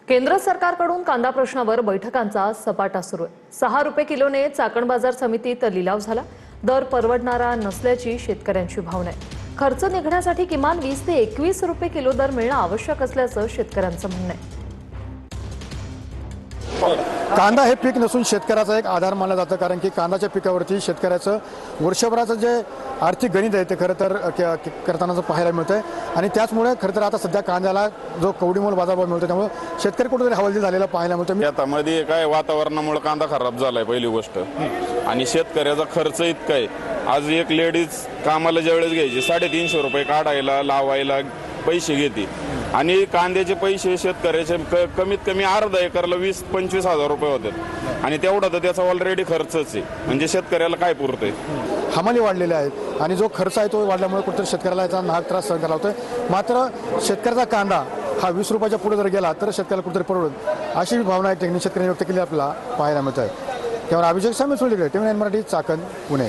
केंद्र सरकारकडून कांदा प्रश्नावर बैठकांचा सपाटा सुरू आहे। 6 रुपये किलोने चाकण बाजार समितीत लिलाव झाला। दर परवडणारा नसल्याची शेतकऱ्यांची भावना आहे। खर्च निघण्यासाठी किमान 20 ते 21 रुपये किलो दर मिळणं आवश्यक असल्याचं शेतकऱ्यांचं म्हणणं आहे। कांदा हे पीक नसून शेतकऱ्याचा एक आधार मानला जातं, कारण की कांद्याच्या पिकावरती शेतकऱ्याचं वर्षभराचं जे आर्थिक गणित आहे ते खरं तर करतानाचं पाहायला मिळतंय। आणि त्याचमुळे खरं तर आता सध्या कांद्याला जो कवडीमोल बाजारभाव मिळतो त्यामुळे शेतकरी कुठेतरी हवालदिल झालेला पाहायला मिळतो। त्यामध्ये काय वातावरणामुळे कांदा खराब झालाय पहिली गोष्ट, आणि शेतकऱ्याचा खर्च इतका आहे। आज एक लेडीज कामाला ज्यावेळेस घ्यायची 350 रुपये काढायला लावायला पैसे घेते, आणि कांद्याचे पैसे शेतकऱ्याचे कमीत कमी अर्धा एकरला 20-25 हजार रुपये होते, आणि तेवढा तर त्याचा ऑलरेडी खर्चच आहे। म्हणजे शेतकऱ्याला काय पुरतंय? हमाली वाढलेले आहेत आणि जो खर्च आहे तो वाढल्यामुळे कुठेतरी शेतकऱ्याला याचा नाहक त्रास सहन करावा लागतोय। मात्र शेतकऱ्याचा कांदा हा 20 रुपयाच्या पुढे जर गेला तर शेतकऱ्याला कुठेतरी परवडेल अशी भावना शेतकऱ्यांनी व्यक्त केली आपल्याला पाहायला मिळत आहे। त्यावर अभिषेक सामे सोडले टीव्ही 9 मराठी, चाकण, पुणे।